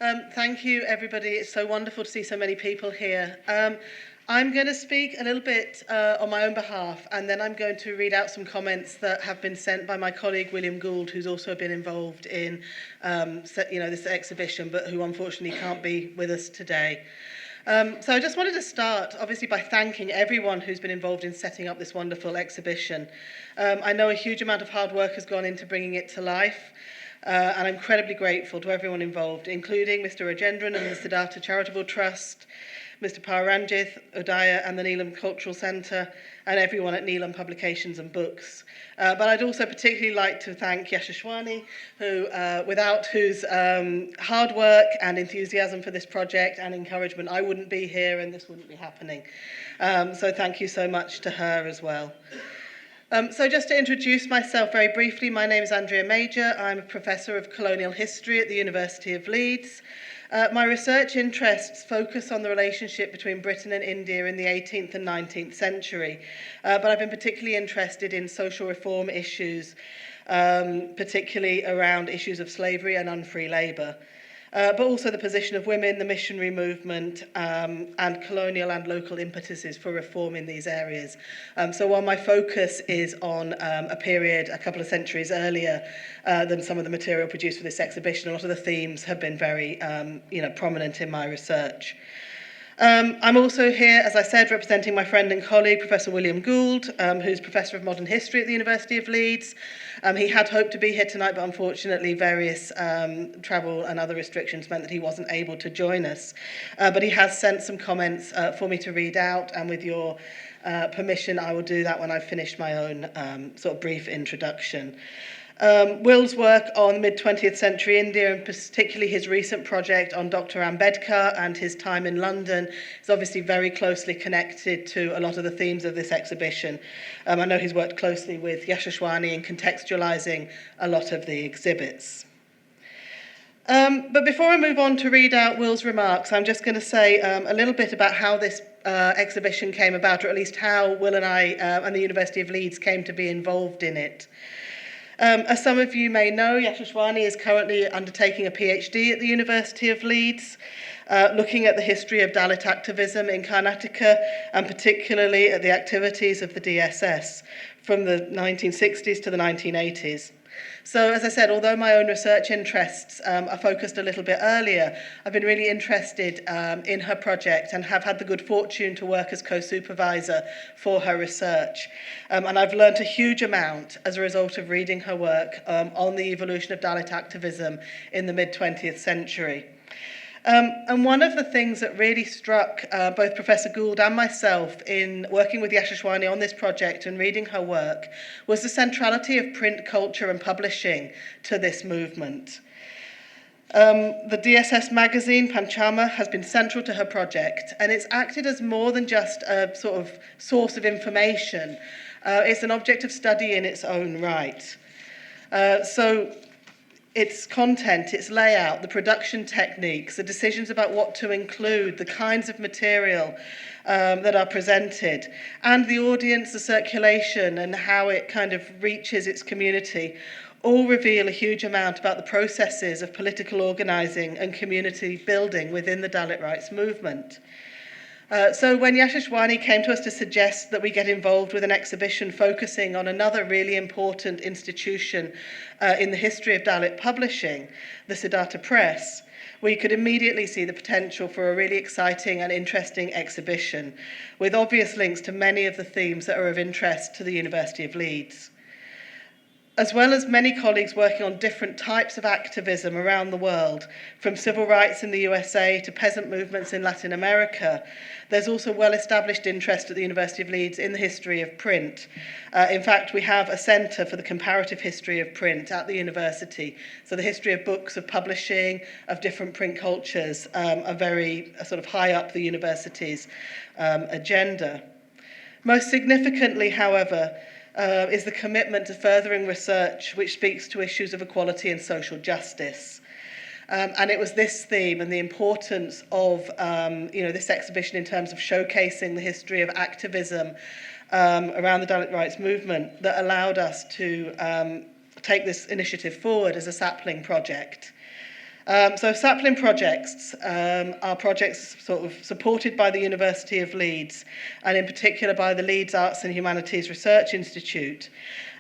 Thank you, everybody. It's so wonderful to see so many people here. I'm going to speak a little bit on my own behalf, and then I'm going to read out some comments that have been sent by my colleague William Gould, who's also been involved in this exhibition, but who unfortunately can't be with us today. So I just wanted to start, obviously, by thanking everyone who's been involved in setting up this wonderful exhibition. I know a huge amount of hard work has gone into bringing it to life. And I'm incredibly grateful to everyone involved, including Mr. Rajendran and the Siddhartha Charitable Trust, Mr. Paranjith, Udaya and the Neelam Cultural Centre, and everyone at Neelam Publications and Books. But I'd also particularly like to thank Yashashwani, without whose hard work and enthusiasm for this project and encouragement, I wouldn't be here and this wouldn't be happening. So thank you so much to her as well. So just to introduce myself very briefly, my name is Andrea Major. I'm a professor of colonial history at the University of Leeds. My research interests focus on the relationship between Britain and India in the 18th and 19th century, but I've been particularly interested in social reform issues, particularly around issues of slavery and unfree labour. But also the position of women, the missionary movement, and colonial and local impetuses for reform in these areas. So while my focus is on a period a couple of centuries earlier than some of the material produced for this exhibition, a lot of the themes have been very prominent in my research. I'm also here, as I said, representing my friend and colleague, Professor William Gould, who's Professor of Modern History at the University of Leeds. He had hoped to be here tonight, but unfortunately various travel and other restrictions meant that he wasn't able to join us. But he has sent some comments for me to read out, and with your permission, I will do that when I've finished my own sort of brief introduction. Will's work on mid-20th century India, and particularly his recent project on Dr. Ambedkar and his time in London, is obviously very closely connected to a lot of the themes of this exhibition. I know he's worked closely with Yashashwani in contextualising a lot of the exhibits. But before I move on to read out Will's remarks, I'm just going to say a little bit about how this exhibition came about, or at least how Will and I and the University of Leeds came to be involved in it. As some of you may know, Yashashwani is currently undertaking a PhD at the University of Leeds, looking at the history of Dalit activism in Karnataka, and particularly at the activities of the DSS from the 1960s to the 1980s. So, as I said, although my own research interests are focused a little bit earlier, I've been really interested in her project and have had the good fortune to work as co-supervisor for her research. And I've learned a huge amount as a result of reading her work on the evolution of Dalit activism in the mid-20th century. And one of the things that really struck both Professor Gould and myself in working with Yashashwani on this project and reading her work was the centrality of print culture and publishing to this movement. The DSS magazine, Panchama, has been central to her project, and it's acted as more than just a sort of source of information. It's an object of study in its own right. So its content, its layout, the production techniques, the decisions about what to include, the kinds of material that are presented, and the audience, the circulation, and how it kind of reaches its community, all reveal a huge amount about the processes of political organising and community building within the Dalit rights movement. So when Yashashwani came to us to suggest that we get involved with an exhibition focusing on another really important institution in the history of Dalit publishing, the Siddhartha Press, we could immediately see the potential for a really exciting and interesting exhibition, with obvious links to many of the themes that are of interest to the University of Leeds. As well as many colleagues working on different types of activism around the world, from civil rights in the USA to peasant movements in Latin America, there's also well-established interest at the University of Leeds in the history of print. In fact, we have a centre for the comparative history of print at the university. So the history of books, of publishing, of different print cultures are very sort of high up the university's agenda. Most significantly, however, is the commitment to furthering research which speaks to issues of equality and social justice. And it was this theme and the importance of this exhibition in terms of showcasing the history of activism around the Dalit rights movement that allowed us to take this initiative forward as a sapling project. So sapling projects are projects sort of supported by the University of Leeds, and in particular by the Leeds Arts and Humanities Research Institute,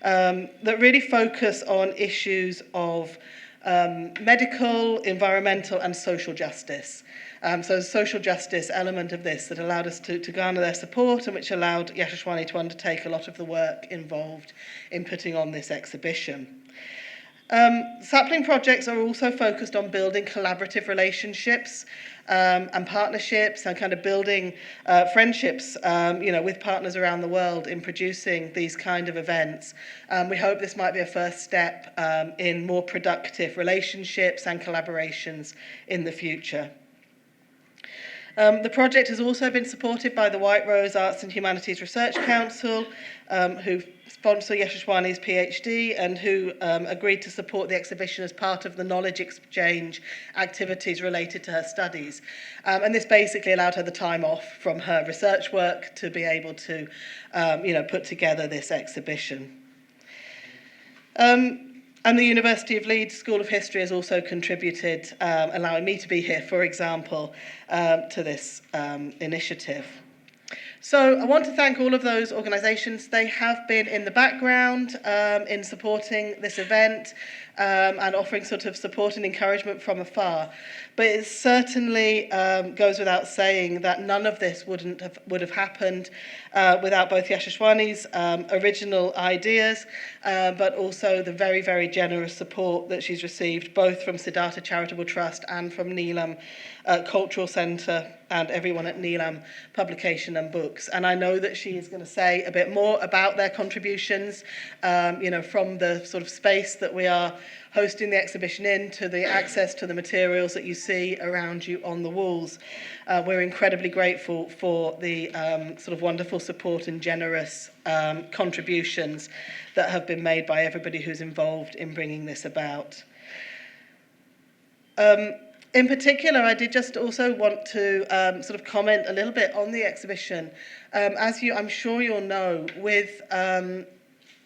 that really focus on issues of medical, environmental and social justice. So the social justice element of this that allowed us to garner their support, and which allowed Yashashwani to undertake a lot of the work involved in putting on this exhibition. Sapling projects are also focused on building collaborative relationships and partnerships, and kind of building friendships, with partners around the world in producing these kind of events. We hope this might be a first step in more productive relationships and collaborations in the future. The project has also been supported by the White Rose Arts and Humanities Research Council, who sponsor Yashashwani's PhD and who agreed to support the exhibition as part of the knowledge exchange activities related to her studies. And this basically allowed her the time off from her research work to be able to, put together this exhibition. And the University of Leeds School of History has also contributed, allowing me to be here, for example, to this initiative. So I want to thank all of those organisations. They have been in the background in supporting this event and offering sort of support and encouragement from afar. But it certainly goes without saying that none of this would have happened without both Yashashwani's original ideas, but also the very, very generous support that she's received, both from Siddhartha Charitable Trust and from Neelam Cultural Centre and everyone at Neelam Publication and Books. And I know that she is going to say a bit more about their contributions, from the sort of space that we are hosting the exhibition in, to the access to the materials that you see around you on the walls. We're incredibly grateful for the sort of wonderful support and generous contributions that have been made by everybody who's involved in bringing this about. In particular, I did just also want to sort of comment a little bit on the exhibition. I'm sure you'll know, with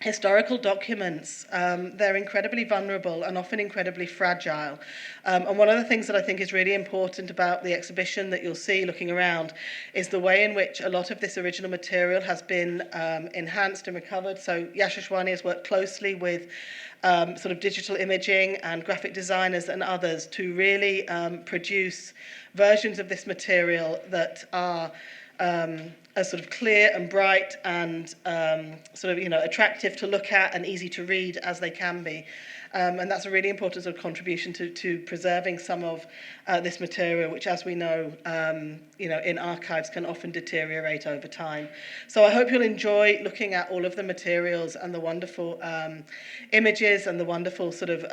historical documents, they're incredibly vulnerable and often incredibly fragile. And one of the things that I think is really important about the exhibition that you'll see looking around is the way in which a lot of this original material has been enhanced and recovered. So Yashashwani has worked closely with sort of digital imaging and graphic designers and others to really produce versions of this material that are as sort of clear and bright and attractive to look at and easy to read as they can be. And that's a really important sort of contribution to preserving some of this material, which, as we know, in archives can often deteriorate over time. So I hope you'll enjoy looking at all of the materials and the wonderful images and the wonderful sort of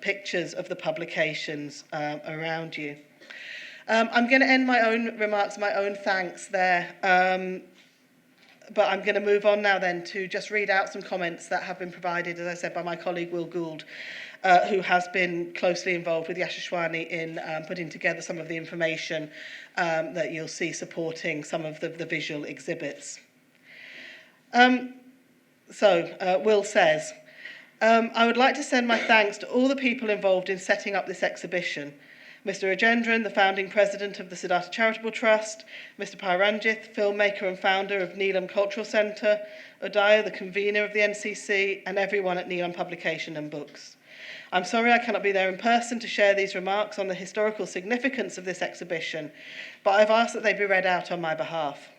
pictures of the publications around you. I'm going to end my own remarks, my own thanks there, but I'm going to move on now then to just read out some comments that have been provided, as I said, by my colleague Will Gould, who has been closely involved with Yashashwani in putting together some of the information that you'll see supporting some of the visual exhibits. Will says, I would like to send my thanks to all the people involved in setting up this exhibition. Mr. Rajendran, the founding president of the Siddhartha Charitable Trust, Mr. Pairanjith, filmmaker and founder of Neelam Cultural Centre, Udaya, the convener of the NCC, and everyone at Neelam Publication and Books. I'm sorry I cannot be there in person to share these remarks on the historical significance of this exhibition, but I've asked that they be read out on my behalf.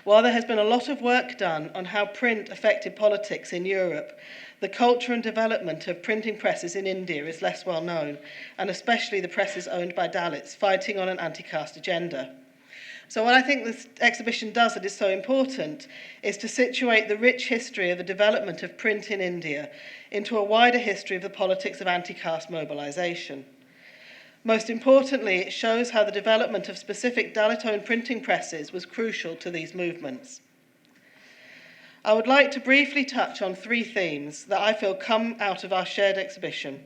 While there has been a lot of work done on how print affected politics in Europe, the culture and development of printing presses in India is less well known, and especially the presses owned by Dalits fighting on an anti-caste agenda. So what I think this exhibition does that is so important is to situate the rich history of the development of print in India into a wider history of the politics of anti-caste mobilisation. Most importantly, it shows how the development of specific Dalit-owned printing presses was crucial to these movements. I would like to briefly touch on three themes that I feel come out of our shared exhibition.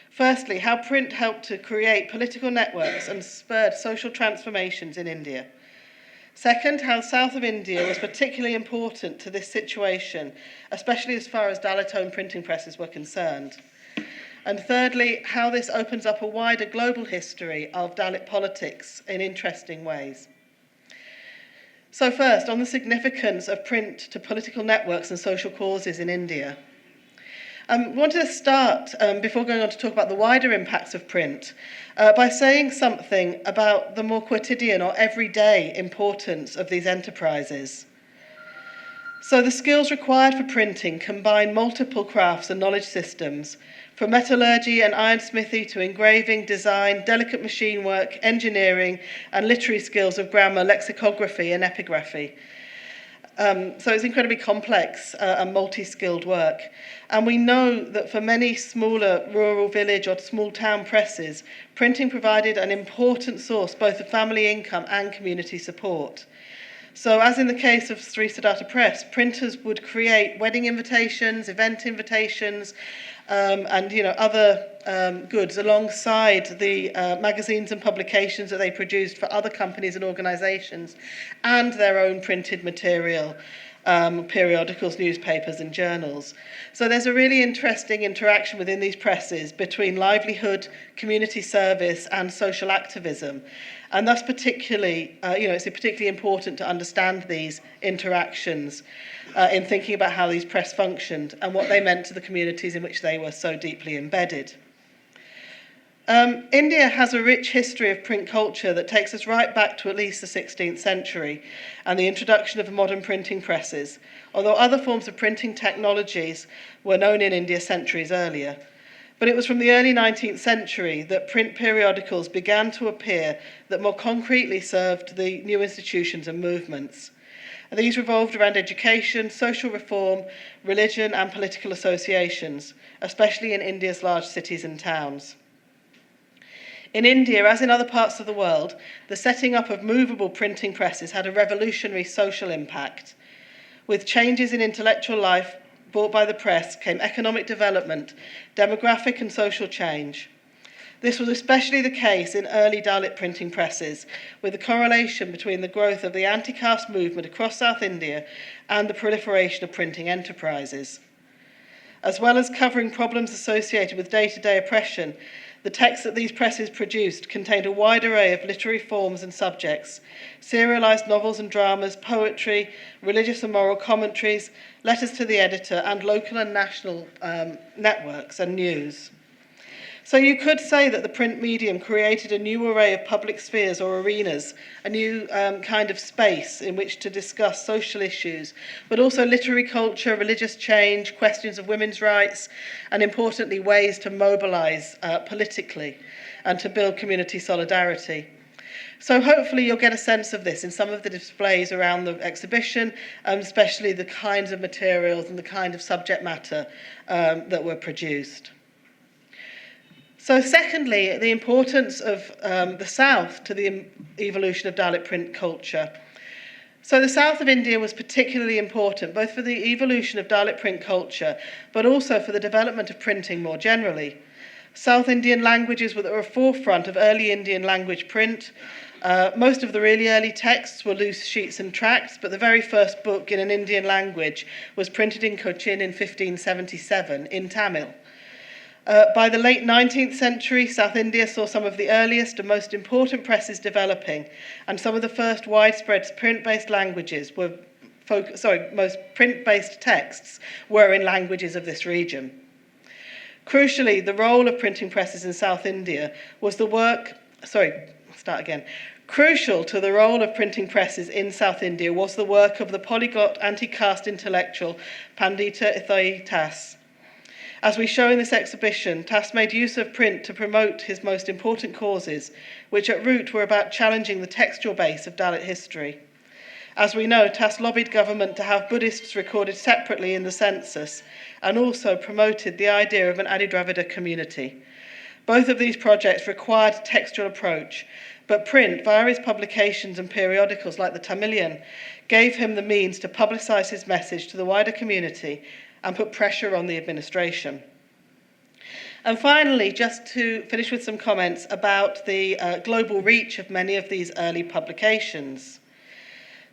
Firstly, how print helped to create political networks and spurred social transformations in India. Second, how south of India was particularly important to this situation, especially as far as Dalit-owned printing presses were concerned. And thirdly, how this opens up a wider global history of Dalit politics in interesting ways. So first, on the significance of print to political networks and social causes in India. I wanted to start, before going on to talk about the wider impacts of print, by saying something about the more quotidian or everyday importance of these enterprises. So the skills required for printing combine multiple crafts and knowledge systems, from metallurgy and ironsmithy to engraving, design, delicate machine work, engineering, and literary skills of grammar, lexicography, and epigraphy. So it's incredibly complex and multi-skilled work. And we know that for many smaller rural village or small town presses, printing provided an important source both of family income and community support. So as in the case of Sri Siddhartha Press, printers would create wedding invitations, event invitations, and other goods alongside the magazines and publications that they produced for other companies and organisations, and their own printed material, periodicals, newspapers and journals. So there's a really interesting interaction within these presses between livelihood, community service and social activism. And thus particularly, it's particularly important to understand these interactions in thinking about how these press functioned and what they meant to the communities in which they were so deeply embedded. India has a rich history of print culture that takes us right back to at least the 16th century and the introduction of modern printing presses, although other forms of printing technologies were known in India centuries earlier. But it was from the early 19th century that print periodicals began to appear that more concretely served the new institutions and movements. And these revolved around education, social reform, religion and political associations, especially in India's large cities and towns. In India, as in other parts of the world, the setting up of movable printing presses had a revolutionary social impact. With changes in intellectual life brought by the press came economic development, demographic and social change. This was especially the case in early Dalit printing presses, with a correlation between the growth of the anti-caste movement across South India and the proliferation of printing enterprises. As well as covering problems associated with day-to-day oppression, the texts that these presses produced contained a wide array of literary forms and subjects, serialised novels and dramas, poetry, religious and moral commentaries, letters to the editor, and local and national networks and news. So you could say that the print medium created a new array of public spheres or arenas, a new kind of space in which to discuss social issues, but also literary culture, religious change, questions of women's rights, and importantly, ways to mobilise politically and to build community solidarity. So hopefully you'll get a sense of this in some of the displays around the exhibition, especially the kinds of materials and the kind of subject matter that were produced. So secondly, the importance of the South to the evolution of Dalit print culture. So the south of India was particularly important, both for the evolution of Dalit print culture, but also for the development of printing more generally. South Indian languages were at the forefront of early Indian language print. Most of the really early texts were loose sheets and tracts, but the very first book in an Indian language was printed in Cochin in 1577 in Tamil. By the late 19th century, South India saw some of the earliest and most important presses developing, and some of the first widespread print-based most print-based texts were in languages of this region. Crucially, the role of printing presses in South India was Crucial to the role of printing presses in South India was the work of the polyglot anti-caste intellectual Pandita Ithai Tas. As we show in this exhibition, Tas made use of print to promote his most important causes, which at root were about challenging the textual base of Dalit history. As we know, Tas lobbied government to have Buddhists recorded separately in the census, and also promoted the idea of an Adi-Dravida community. Both of these projects required a textual approach, but print, via his publications and periodicals like the Tamilian, gave him the means to publicise his message to the wider community and put pressure on the administration. And finally, just to finish with some comments about the global reach of many of these early publications.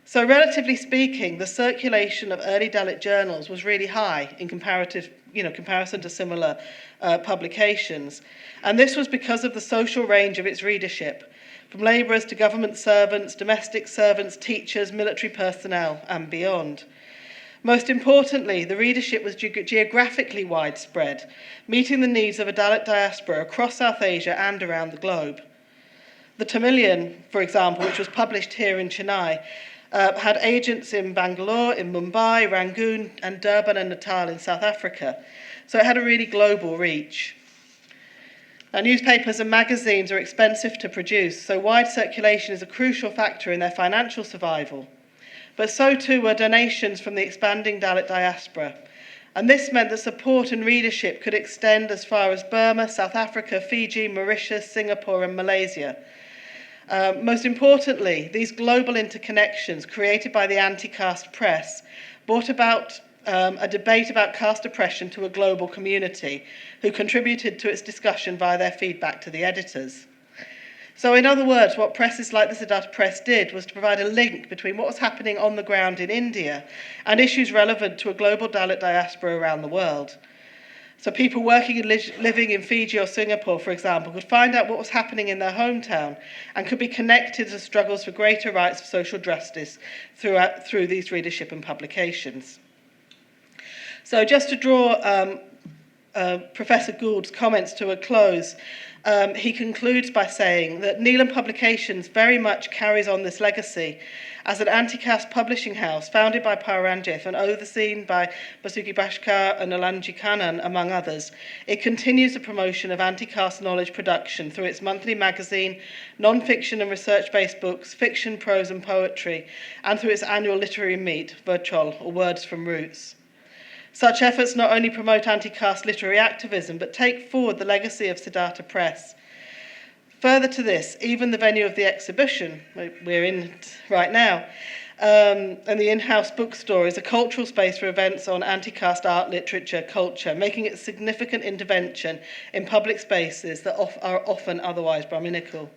So relatively speaking, the circulation of early Dalit journals was really high in comparison to similar publications. And this was because of the social range of its readership, from labourers to government servants, domestic servants, teachers, military personnel, and beyond. Most importantly, the readership was geographically widespread, meeting the needs of a Dalit diaspora across South Asia and around the globe. The Tamilian, for example, which was published here in Chennai, had agents in Bangalore, in Mumbai, Rangoon, and Durban and Natal in South Africa. So it had a really global reach. Now, newspapers and magazines are expensive to produce, so wide circulation is a crucial factor in their financial survival. But so too were donations from the expanding Dalit diaspora. And this meant that support and readership could extend as far as Burma, South Africa, Fiji, Mauritius, Singapore, and Malaysia. Most importantly, these global interconnections created by the anti-caste press brought about a debate about caste oppression to a global community who contributed to its discussion via their feedback to the editors. So in other words, what presses like the Siddhartha Press did was to provide a link between what was happening on the ground in India and issues relevant to a global Dalit diaspora around the world. So people working and living in Fiji or Singapore, for example, could find out what was happening in their hometown and could be connected to struggles for greater rights of social justice through these readership and publications. So just to draw Professor Gould's comments to a close, he concludes by saying that Neelam Publications very much carries on this legacy as an anti-caste publishing house founded by Paranjit and overseen by Basuki Bhaskar and Alanji Kannan, among others. It continues the promotion of anti-caste knowledge production through its monthly magazine, non-fiction and research-based books, fiction, prose and poetry, and through its annual literary meet, Virtual, or Words from Roots. Such efforts not only promote anti-caste literary activism, but take forward the legacy of Siddhartha Press. Further to this, even the venue of the exhibition we're in right now, and the in-house bookstore is a cultural space for events on anti-caste art, literature, culture, making it a significant intervention in public spaces that are often otherwise Brahminical.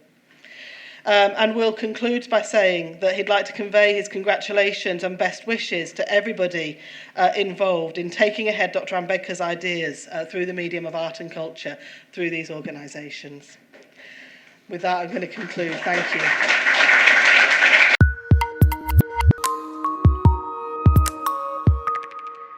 And Will concludes by saying that he'd like to convey his congratulations and best wishes to everybody involved in taking ahead Dr. Ambedkar's ideas through the medium of art and culture through these organisations. With that, I'm going to conclude. Thank you.